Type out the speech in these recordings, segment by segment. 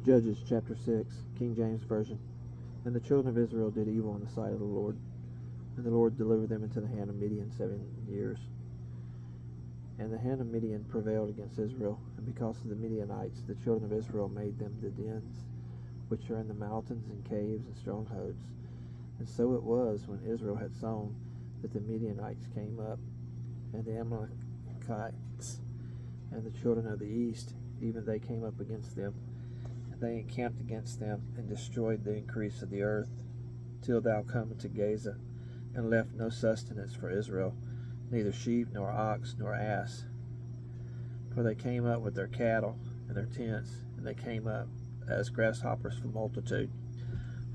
Judges chapter 6, King James Version. And the children of Israel did evil in the sight of the Lord, and the Lord delivered them into the hand of Midian 7 years. And the hand of Midian prevailed against Israel, and because of the Midianites the children of Israel made them the dens, which are in the mountains and caves and strongholds. And so it was, when Israel had sown, that the Midianites came up, and the Amalekites, and the children of the east, even they came up against them. And they encamped against them, and destroyed the increase of the earth, till thou come into Gaza, and left no sustenance for Israel, neither sheep, nor ox, nor ass. For they came up with their cattle and their tents, and they came up as grasshoppers for multitude.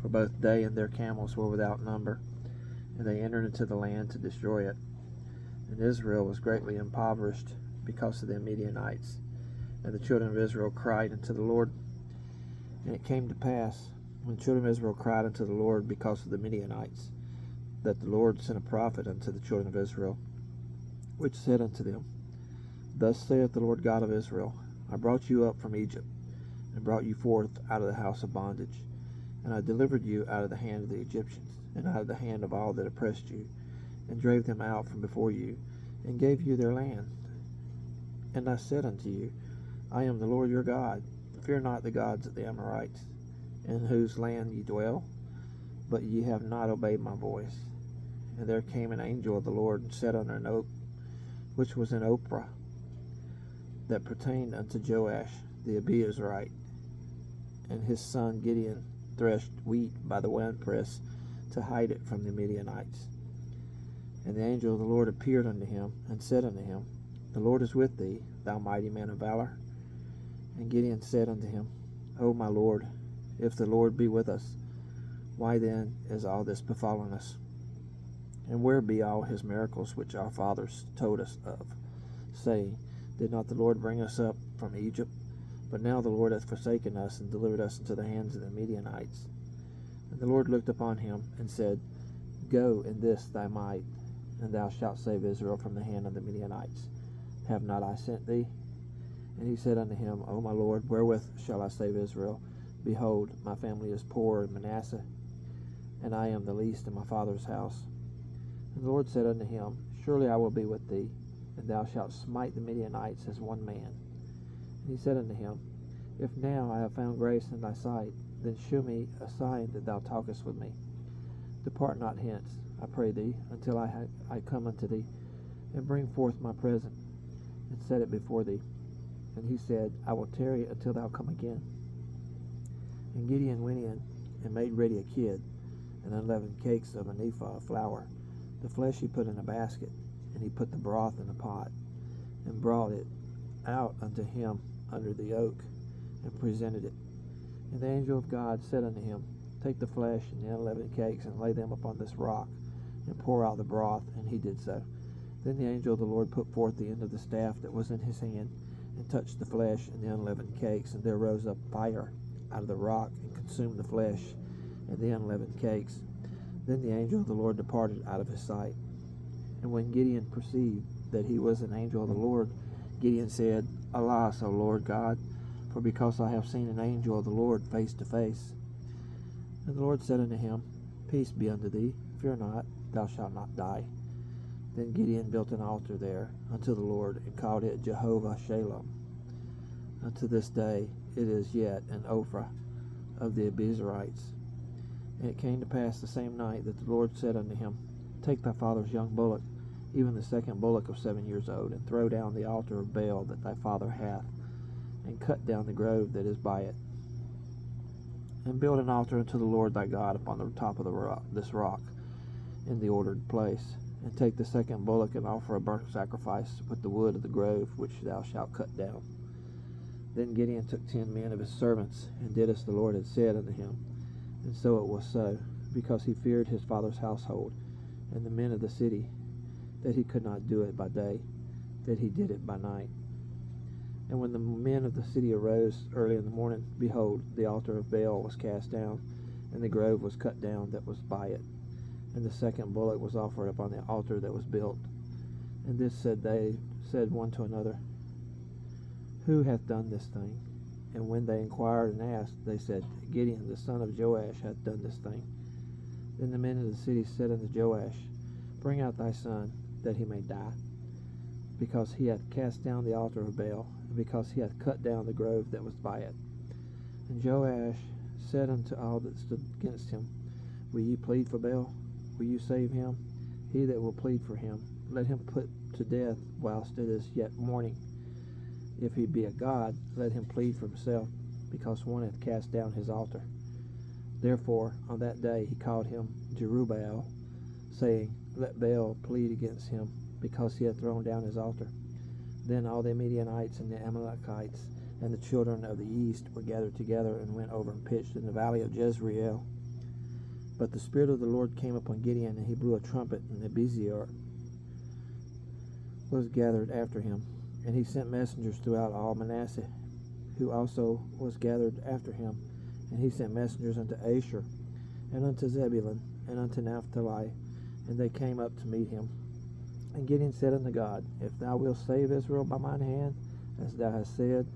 For both they and their camels were without number, and they entered into the land to destroy it. And Israel was greatly impoverished because of the Midianites. And the children of Israel cried unto the Lord. And it came to pass, when the children of Israel cried unto the Lord because of the Midianites, that the Lord sent a prophet unto the children of Israel, which said unto them, Thus saith the Lord God of Israel, I brought you up from Egypt, and brought you forth out of the house of bondage. And I delivered you out of the hand of the Egyptians, and out of the hand of all that oppressed you, and drave them out from before you, and gave you their land. And I said unto you, I am the Lord your God. Fear not the gods of the Amorites, in whose land ye dwell, but ye have not obeyed my voice. And there came an angel of the Lord, and sat under an oak, which was in Ophrah, that pertained unto Joash the Abiezrite. And his son Gideon threshed wheat by the winepress, to hide it from the Midianites. And the angel of the Lord appeared unto him, and said unto him, The Lord is with thee, thou mighty man of valor. And Gideon said unto him, O my Lord, if the Lord be with us, why then is all this befallen us? And where be all his miracles which our fathers told us of, saying, Did not the Lord bring us up from Egypt? But now the Lord hath forsaken us, and delivered us into the hands of the Midianites. And the Lord looked upon him, and said, Go in this thy might, and thou shalt save Israel from the hand of the Midianites. Have not I sent thee? And he said unto him, O my Lord, wherewith shall I save Israel? Behold, my family is poor in Manasseh, and I am the least in my father's house. And the Lord said unto him, Surely I will be with thee, and thou shalt smite the Midianites as one man. And he said unto him, If now I have found grace in thy sight, then shew me a sign that thou talkest with me. Depart not hence, I pray thee, until I come unto thee, and bring forth my present, and set it before thee. And he said, I will tarry until thou come again. And Gideon went in, and made ready a kid, and unleavened cakes of an ephah of flour. The flesh he put in a basket, and he put the broth in a pot, and brought it out unto him under the oak, and presented it. And the angel of God said unto him, Take the flesh and the unleavened cakes, and lay them upon this rock, and pour out the broth. And he did so. Then the angel of the Lord put forth the end of the staff that was in his hand, and touched the flesh and the unleavened cakes, and there rose up fire out of the rock, and consumed the flesh and the unleavened cakes. Then the angel of the Lord departed out of his sight. And when Gideon perceived that he was an angel of the Lord, Gideon said, Alas, O Lord God, for because I have seen an angel of the Lord face to face. And the Lord said unto him, Peace be unto thee, fear not, thou shalt not die. Then Gideon built an altar there unto the Lord, and called it Jehovah Shalom. Unto this day it is yet an Ophrah of the Abiezrites. And it came to pass the same night that the Lord said unto him, Take thy father's young bullock, even the second bullock of 7 years old, and throw down the altar of Baal that thy father hath, and cut down the grove that is by it. And build an altar unto the Lord thy God upon the top of this rock, in the ordered place. And take the second bullock, and offer a burnt sacrifice with the wood of the grove which thou shalt cut down. Then Gideon took 10 men of his servants, and did as the Lord had said unto him. And so it was so, because he feared his father's household, and the men of the city, that he could not do it by day, that he did it by night. And when the men of the city arose early in the morning, behold, the altar of Baal was cast down, and the grove was cut down that was by it. And the second bullock was offered upon the altar that was built. And this said one to another, Who hath done this thing? And when they inquired and asked, they said, Gideon the son of Joash hath done this thing. Then the men of the city said unto Joash, Bring out thy son, that he may die, because he hath cast down the altar of Baal, and because he hath cut down the grove that was by it. And Joash said unto all that stood against him, Will ye plead for Baal? Will you save him? He that will plead for him, let him put to death whilst it is yet morning. If he be a god, let him plead for himself, because one hath cast down his altar. Therefore on that day he called him Jerubbaal, saying, Let Baal plead against him, because he hath thrown down his altar. Then all the Midianites and the Amalekites and the children of the east were gathered together, and went over and pitched in the valley of Jezreel. But the Spirit of the Lord came upon Gideon, and he blew a trumpet, and Abiezr was gathered after him. And he sent messengers throughout all Manasseh, who also was gathered after him. And he sent messengers unto Asher, and unto Zebulun, and unto Naphtali, and they came up to meet him. And Gideon said unto God, If thou wilt save Israel by mine hand, as thou hast said,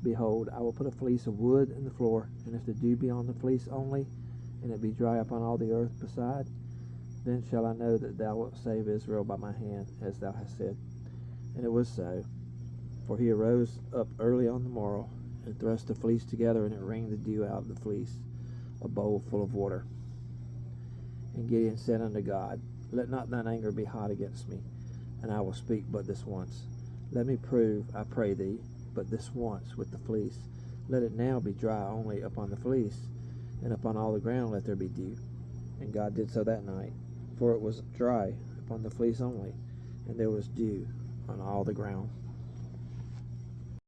behold, I will put a fleece of wood in the floor, and if the dew be on the fleece only, and it be dry upon all the earth beside, then shall I know that thou wilt save Israel by my hand, as thou hast said. And it was so. For he arose up early on the morrow, and thrust the fleece together, and it wringed the dew out of the fleece, a bowl full of water. And Gideon said unto God, Let not thine anger be hot against me, and I will speak but this once. Let me prove, I pray thee, but this once with the fleece. Let it now be dry only upon the fleece, and upon all the ground let there be dew. And God did so that night, for it was dry upon the fleece only, and there was dew on all the ground.